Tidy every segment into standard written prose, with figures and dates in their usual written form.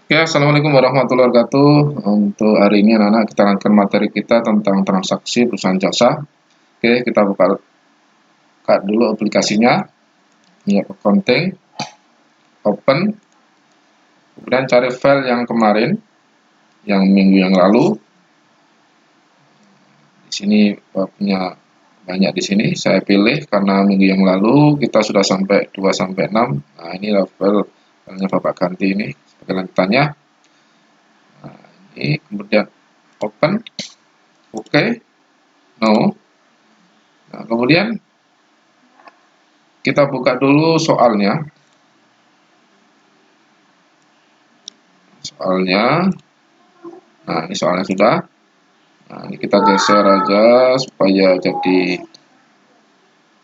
Oke, Assalamualaikum warahmatullahi wabarakatuh. Untuk hari ini anak-anak kita akan materi kita tentang transaksi perusahaan jasa. Oke, kita buka dulu aplikasinya. Ini accounting, open, kemudian cari file yang kemarin, yang minggu yang lalu. Di sini punya banyak di sini. Saya pilih karena minggu yang lalu kita sudah sampai 2 sampai 6. Nah, ini filenya Bapak ganti ini sebagai lanjutannya. Nah, ini kemudian open, oke, no. Nah, kemudian kita buka dulu soalnya. Nah ini soalnya sudah. Nah ini kita geser aja supaya jadi,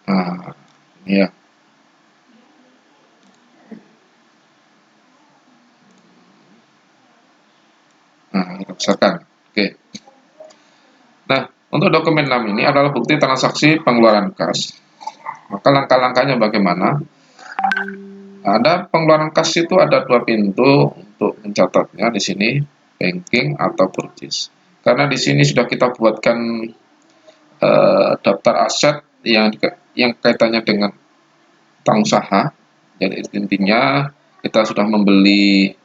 nah ini ya. Nah kita besarkan. Oke. Nah untuk dokumen 6 ini adalah bukti transaksi pengeluaran kas. Maka langkah-langkahnya bagaimana? Ada pengeluaran kas itu ada dua pintu untuk mencatatnya di sini, banking atau purchase. Karena di sini sudah kita buatkan daftar aset yang kaitannya dengan utang usaha. Jadi intinya kita sudah membeli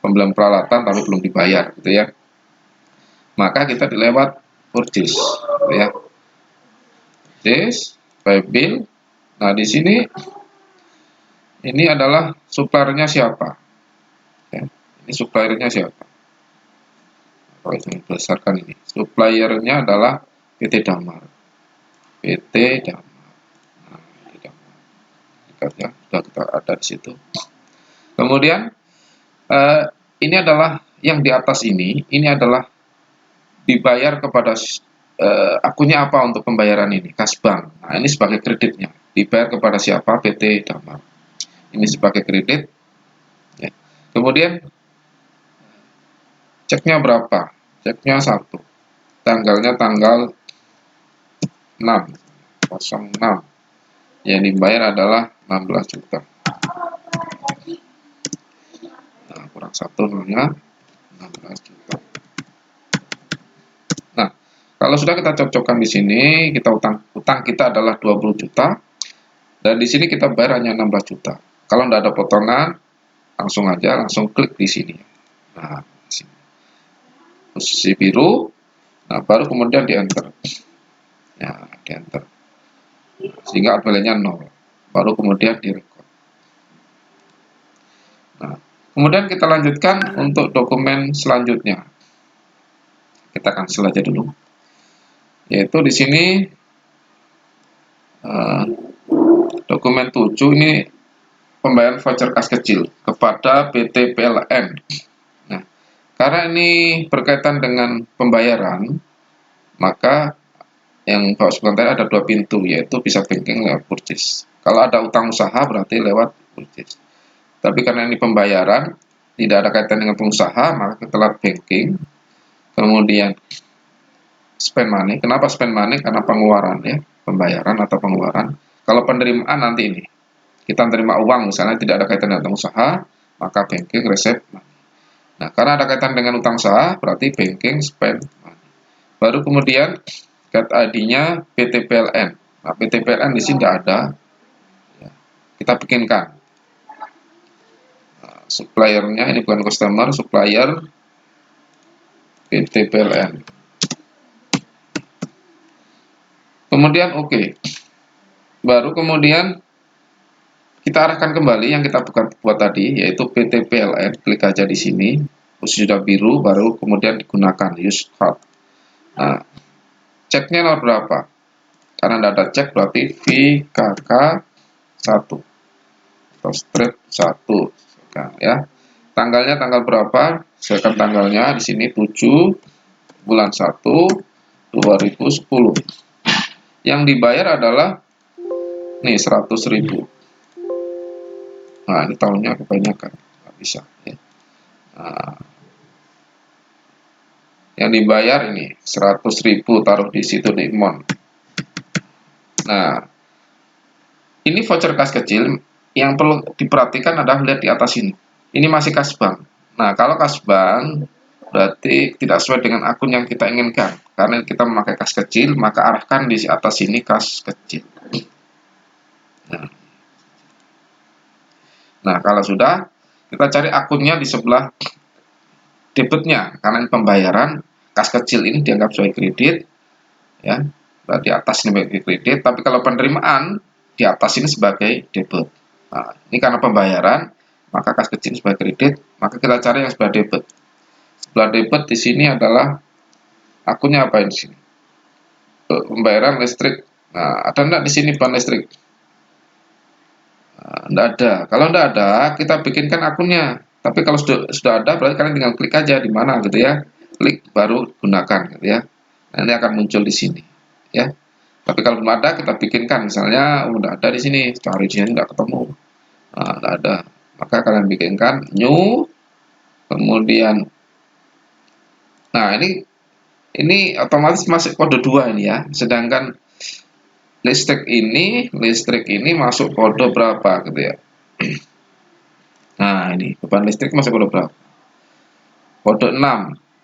pembelian peralatan tapi belum dibayar gitu ya. Maka kita dilewat purchase gitu ya. Purchase by bill. Nah, di sini ini adalah suppliernya siapa? Ya, ini suppliernya siapa? Kalau itu berdasarkan ini. Suppliernya adalah PT Damar. PT Damar. Nah, PT Damar. Lihat ya, sudah kita ada di situ. Kemudian ini adalah yang di atas ini adalah dibayar kepada akunnya apa untuk pembayaran ini? Kas bank. Nah, ini sebagai kreditnya. Dibayar kepada siapa? PT Damar. Ini sebagai kredit. Ya. Kemudian ceknya berapa? Ceknya 1. Tanggalnya tanggal 6. 06. Yang dibayar adalah 16 juta. Nah, kurang 1 nolnya 16 juta. Nah, kalau sudah kita cocokkan di sini, kita utang kita adalah 20 juta. Dan di sini kita bayar hanya 16 juta. Kalau tidak ada potongan, langsung klik di sini. Nah, di sini. Posisi biru. Nah, baru kemudian di enter. Ya, di enter. Sehingga nilainya 0. Baru kemudian di record. Nah, kemudian kita lanjutkan untuk dokumen selanjutnya. Kita cancel aja dulu. Yaitu di sini dokumen 7 ini pembayaran voucher kas kecil kepada PT PLN. Nah, karena ini berkaitan dengan pembayaran, maka yang Bapak sebutkan tadi ada dua pintu, yaitu bisa banking lewat purchase. Kalau ada utang usaha berarti lewat purchase. Tapi karena ini pembayaran, tidak ada kaitan dengan pengusaha, maka kita lewat banking. Kemudian spend money. Kenapa spend money? Karena pengeluaran ya, pembayaran atau pengeluaran. Kalau penerimaan nanti ini, kita menerima uang misalnya tidak ada kaitan dengan usaha, maka banking receipt money. Nah, karena ada kaitan dengan utang usaha, berarti banking spend money. Baru kemudian get ID-nya PT PLN. Nah, PT PLN di sini tidak ada. Ya, kita bikinkan. Nah, suppliernya ini bukan customer, supplier PT PLN. Kemudian oke. Baru kemudian kita arahkan kembali yang kita buat tadi, yaitu PT PLN. Klik aja di sini, posisi sudah biru, baru kemudian digunakan use card. Nah, ceknya nomor berapa? Karena tidak ada cek berarti VKK 1 atau strip 1 ya. Tanggalnya tanggal berapa? Sesuaikan tanggalnya di sini 7 bulan 1 2010. Yang dibayar adalah nih 100.000. Nah, ini tahunnya kebanyakan, nggak bisa ya. Nah, yang dibayar ini 100.000, taruh di situ di mon. Nah, ini voucher kas kecil. Yang perlu diperhatikan adalah lihat di atas ini. Ini masih kas bank. Nah, kalau kas bank berarti tidak sesuai dengan akun yang kita inginkan. Karena kita memakai kas kecil, maka arahkan di atas sini kas kecil. Nah, kalau sudah, kita cari akunnya di sebelah debitnya. Karena ini pembayaran, kas kecil ini dianggap sebagai kredit, ya. Berarti atas ini sebagai kredit, tapi kalau penerimaan di atas ini sebagai debit. Nah, ini karena pembayaran, maka kas kecil sebagai kredit, maka kita cari yang sebelah debit. Sebelah debit di sini adalah akunnya apa di sini? Pembayaran listrik. Nah, ada enggak di sini beban listrik? Nah, enggak ada. Kalau enggak ada, kita bikinkan akunnya. Tapi kalau sudah ada, berarti kalian tinggal klik aja di mana gitu ya. Klik baru gunakan gitu ya. Nanti akan muncul di sini ya. Tapi kalau belum ada, kita bikinkan. Misalnya, udah ada di sini, cari di sini nggak ketemu. Nah, enggak ada. Maka kalian bikinkan new, kemudian, nah ini otomatis masuk kode 2 ini ya. Sedangkan listrik ini masuk kode berapa gitu ya. Nah, ini beban listrik masuk kode berapa? Kode 6.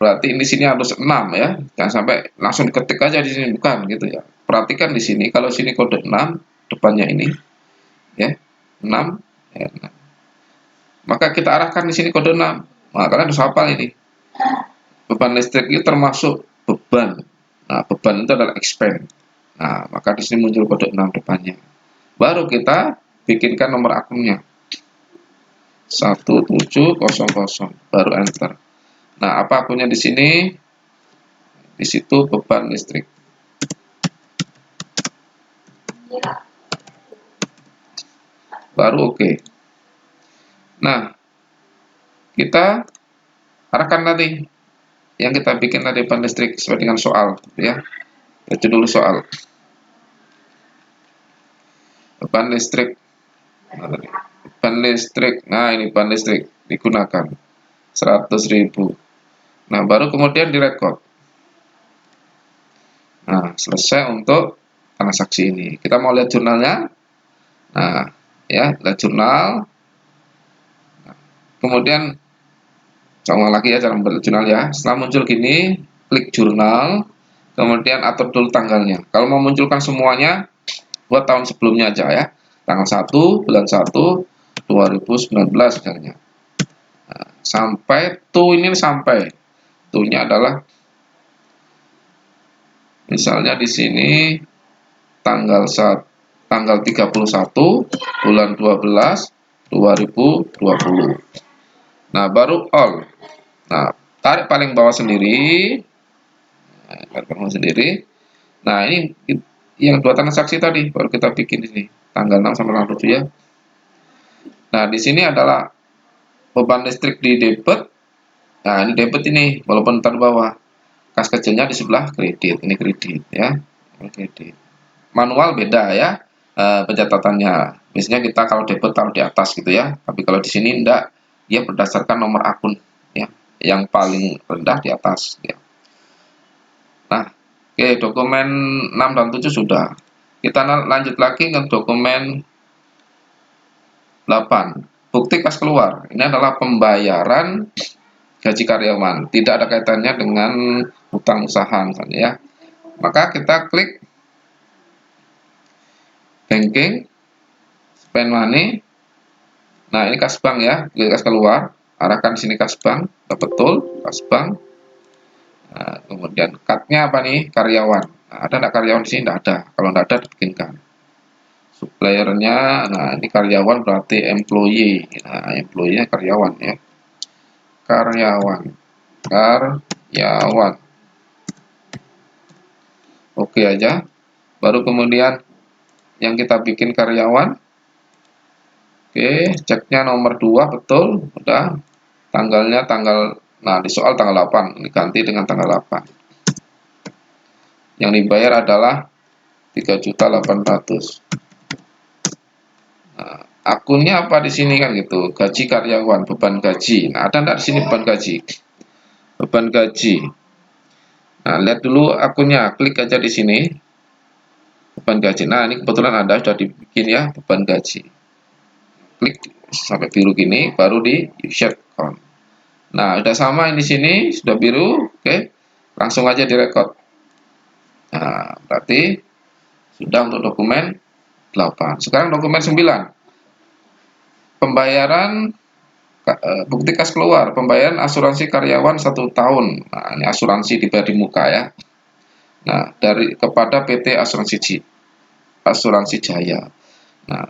Berarti ini sini harus 6 ya. Jangan sampai langsung ketik aja di sini, bukan gitu ya. Perhatikan di sini, kalau sini kode 6, depannya ini ya. 6 ya, 6. Maka kita arahkan di sini kode 6. Nah, kalian harus hafal ini. Beban listrik itu termasuk beban. Nah, beban itu adalah expense. Nah, maka di sini muncul kode 6 depannya. Baru kita bikinkan nomor akunnya. 1700, baru enter. Nah, apa akunnya di sini? Di situ beban listrik. Baru oke. Nah, kita arahkan nanti yang kita bikin tadi beban listrik sesuai dengan soal ya. Baca dulu soal. Beban listrik. Beban listrik. Nah, ini beban listrik digunakan 100.000. Nah, baru kemudian direkod. Nah, selesai untuk transaksi ini. Kita mau lihat jurnalnya. Nah, ya, lihat jurnal. Kemudian ulang lagi ya cara membuat jurnal ya. Setelah muncul gini, klik jurnal, kemudian atur dulu tanggalnya. Kalau mau munculkan semuanya, buat tahun sebelumnya aja ya. Tanggal 1, bulan 1, 2019 misalnya. Nah, sampai ini sampai. Nya adalah misalnya di sini tanggal 31 bulan 12 2020. Nah, baru all. Nah, tarik paling bawah sendiri. Nah, tarik bawah sendiri. Nah, ini yang dua transaksi tadi baru kita bikin di sini. Tanggal 6 sampai tanggal 7 ya. Nah, di sini adalah beban listrik di debit. Nah, ini debit ini walaupun ntar bawah. Kas kecilnya di sebelah kredit. Ini kredit ya. Kredit. Manual beda ya. Pencatatannya. Biasanya kita kalau debit taruh di atas gitu ya. Tapi kalau di sini enggak, dia berdasarkan nomor akun ya. Yang paling rendah di atas ya. Nah, oke, dokumen 6 dan 7 sudah. Kita lanjut lagi ke dokumen 8. Bukti kas keluar. Ini adalah pembayaran gaji karyawan. Tidak ada kaitannya dengan hutang usaha misalnya ya. Maka kita klik banking, spend money. Nah, ini kas bank ya, kas keluar. Arahkan sini kas bank, betul, kas bank. Nah, kemudian cut-nya apa nih? Karyawan. Nah, ada enggak karyawan di sini? Enggak ada. Kalau enggak ada, dibikinkan. Suppliernya, nah ini karyawan berarti employee. Nah, employee karyawan ya. Karyawan. Oke aja. Baru kemudian yang kita bikin karyawan. Oke, ceknya nomor 2 betul, udah. Tanggalnya tanggal, nah di soal tanggal 8, diganti dengan tanggal 8. Yang dibayar adalah 3.800.000. Nah, akunnya apa di sini kan gitu, gaji karyawan, beban gaji. Nah, ada enggak di sini beban gaji? Beban gaji. Nah, lihat dulu akunnya, klik aja di sini. Beban gaji. Nah, ini kebetulan ada sudah dibikin ya, beban gaji. Klik sampai biru gini, baru di user account. Nah, udah sama ini sini, sudah biru. Oke. Langsung aja direkod. Nah, berarti sudah untuk dokumen 8. Sekarang dokumen 9. Pembayaran bukti kas keluar, pembayaran asuransi karyawan 1 tahun. Nah, ini asuransi dibayar di muka ya. Nah, dari kepada PT Asuransi Jaya. Nah,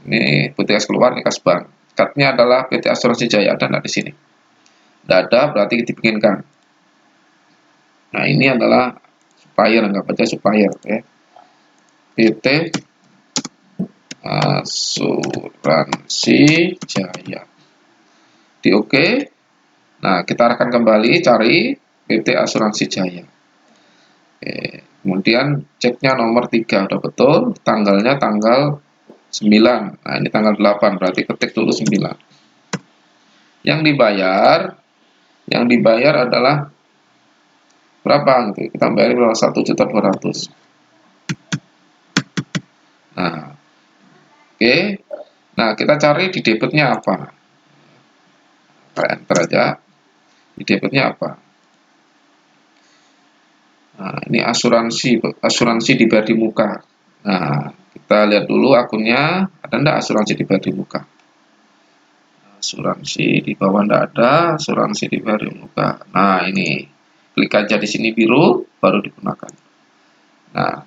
ini bukti kas keluar, ini kas bank. Katnya adalah PT Asuransi Jaya, ada nggak di sini? Tidak ada, berarti dibikinkan. Nah, ini adalah supplier, nggak baca supplier ya. PT Asuransi Jaya. Di oke. Nah, kita arahkan kembali cari PT Asuransi Jaya. Oke. Kemudian ceknya nomor 3 udah betul, tanggalnya tanggal 9. Nah, ini tanggal 8, berarti ketik dulu 9. Yang dibayar adalah berapa gitu. Kita bayar berapa? 1.200.000. Nah, oke. Nah, kita cari di debitnya apa? Kita enter aja. Di debitnya apa? Nah, ini asuransi dibayar di muka. Nah, kita lihat dulu akunnya, ada enggak asuransi dibayar di muka? Asuransi di bawah enggak ada, asuransi dibayar di muka. Nah, ini klik aja di sini biru, baru digunakan. Nah,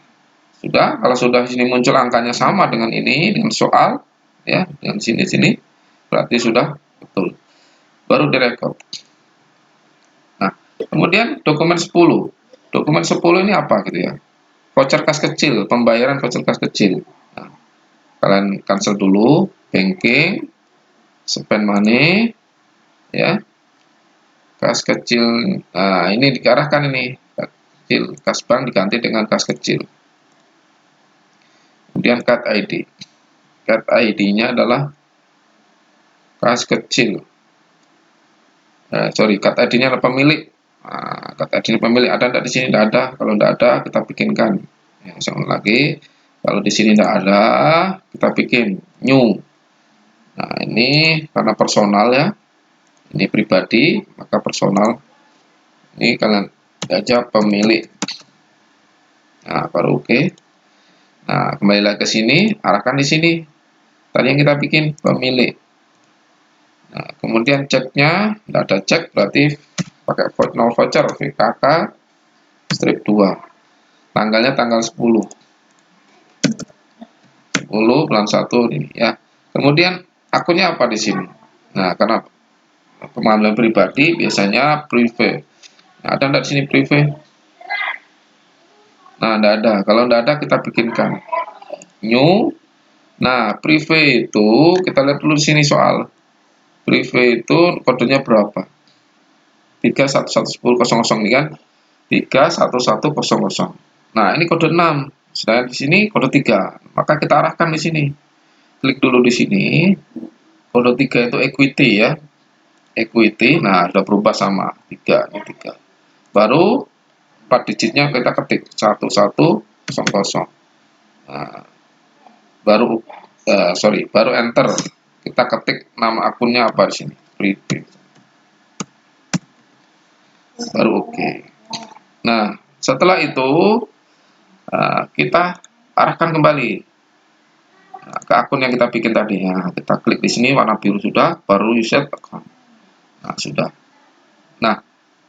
sudah, kalau sudah di sini muncul angkanya sama dengan ini, dengan soal, ya, dengan sini, berarti sudah betul. Baru direkod. Nah, kemudian dokumen 10. Dokumen 10 ini apa gitu ya? Voucher kas kecil, pembayaran voucher kas kecil. Nah, kalian cancel dulu, banking, spend money, ya, kas kecil. Nah, ini diarahkan ini, kas kecil, kas bank diganti dengan kas kecil. Kemudian card ID. Card ID-nya adalah kas kecil. Card ID-nya adalah pemilik. Nah, card ID-nya pemilik ada enggak di sini? Tidak ada. Kalau tidak ada, kita bikinkan. Ya, sama lagi. Kalau di sini tidak ada, kita bikin new. Nah, ini karena personal ya. Ini pribadi, maka personal. Ini kalian aja pemilik. Nah, baru oke. Nah, kembali lagi ke sini, arahkan di sini. Tadi yang kita bikin pemilik. Nah, kemudian ceknya, tidak ada cek, berarti pakai no voucher, VKK, strip 2. Tanggalnya tanggal 10. 10 bulan 1 ini ya. Kemudian akunnya apa di sini? Nah, karena pengambilan pribadi biasanya privé. Nah, ada enggak di sini privé? Nah, enggak ada. Kalau enggak ada, kita bikinkan new. Nah, privé itu kita lihat dulu di sini soal. Privé itu kodenya berapa? 311000 ini kan? 31100. Nah, ini kode 6. Sedangkan di sini kode 3. Maka kita arahkan di sini. Klik dulu di sini. Kode 3 itu equity ya. Equity. Nah, sudah berubah sama 3. Ini 3. Baru 4 digitnya kita ketik 1100. Nah, baru enter. Kita ketik nama akunnya apa di sini? Private. Baru oke. Nah, setelah itu kita arahkan kembali ke akun yang kita bikin tadi. Nah, kita klik di sini warna biru sudah, baru reset account. Nah, sudah. Nah,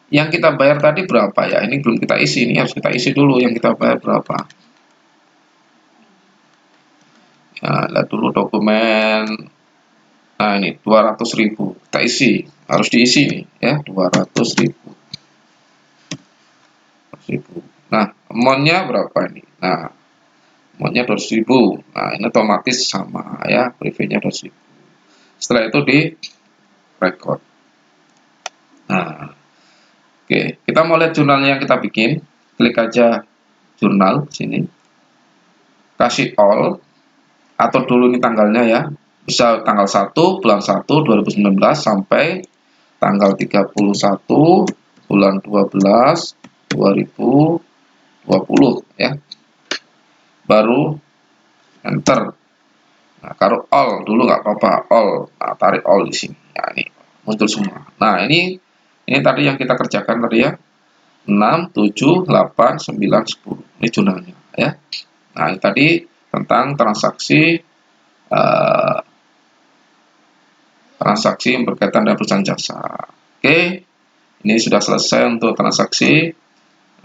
yang kita bayar tadi berapa ya? Ini belum kita isi, ini harus kita isi dulu yang kita bayar berapa. Nah, lihat dulu dokumen. Nah, ini 200.000. Kita isi, harus diisi nih ya, 200.000. Nah, amount-nya berapa ini? Nah, amount-nya 200.000. Nah, ini otomatis sama ya, preview-nya 200.000. Setelah itu di record. Nah, oke, kita mau lihat jurnalnya yang kita bikin. Klik aja jurnal sini. Kasih all, atur dulu ini tanggalnya ya. Bisa tanggal 1 bulan 1 2019 sampai tanggal 31 bulan 12 2020 ya. Baru enter. Nah, taruh all dulu nggak apa-apa, all. Nah, tarik all di sini. Ya, ini muncul semua. Nah, ini tadi yang kita kerjakan tadi ya. 6, 7, 8, 9, 10. Ini jurnalnya ya. Nah, ini tadi tentang transaksi yang berkaitan dengan perusahaan jasa. Oke, ini sudah selesai untuk transaksi.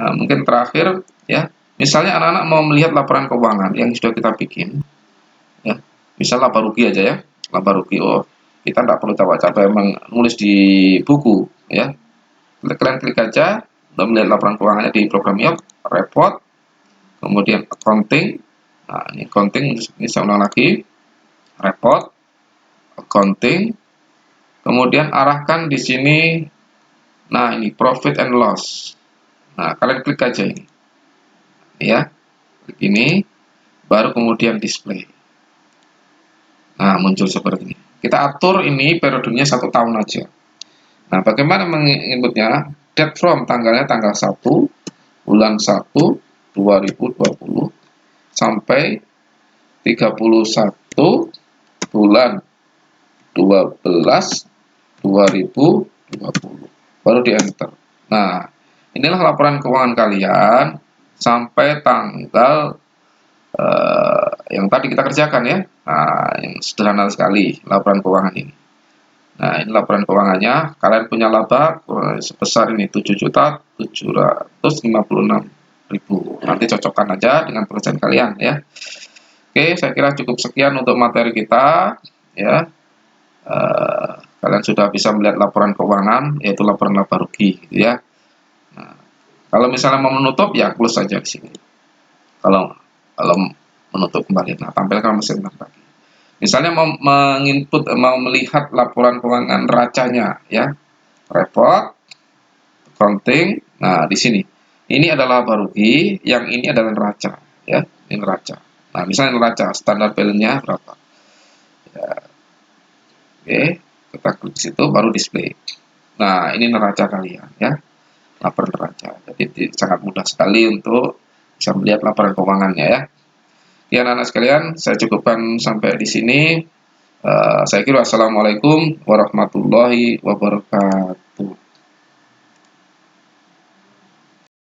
Nah, mungkin terakhir ya, misalnya anak-anak mau melihat laporan keuangan yang sudah kita bikin, ya, misal laba rugi aja ya, laba rugi. Oh, kita tidak perlu capek-capek menulis di buku, ya. Kalian klik aja untuk melihat laporan keuangannya di program York, report, kemudian accounting. Nah, ini accounting, ini saya ulang lagi, report, accounting, kemudian arahkan di sini. Nah, ini profit and loss. Nah, kalian klik aja ini, ya, klik ini, baru kemudian display. Nah, muncul seperti ini. Kita atur ini periodenya 1 tahun aja. Nah, bagaimana menginputnya? Date from, tanggalnya tanggal 1 bulan 1 2020 sampai 31 bulan 12 2020. Baru di enter. Nah, inilah laporan keuangan kalian sampai tanggal yang tadi kita kerjakan ya. Nah, yang sederhana sekali laporan keuangan ini. Nah, ini laporan keuangannya. Kalian punya laba sebesar ini 7.756.000. Nanti cocokkan aja dengan pekerjaan kalian ya. Oke, saya kira cukup sekian untuk materi kita ya. Kalian sudah bisa melihat laporan keuangan, yaitu laporan laba rugi gitu ya. Nah, kalau misalnya mau menutup ya close saja di sini. Kalau menutup kembali, nah tampilkan mesin lagi. Misalnya mau menginput, mau melihat laporan keuangan neracanya ya, report, accounting. Nah, di sini ini adalah laba rugi, yang ini adalah neraca ya, ini neraca. Nah, misalnya neraca standar balance-nya berapa ya. Oke, kita klik situ baru display. Nah, ini neraca kalian ya, laporan neraca. Jadi sangat mudah sekali untuk bisa melihat laporan keuangannya ya. Ya, anak-anak sekalian, saya cukupkan sampai di sini. Saya kira wassalamualaikum warahmatullahi wabarakatuh.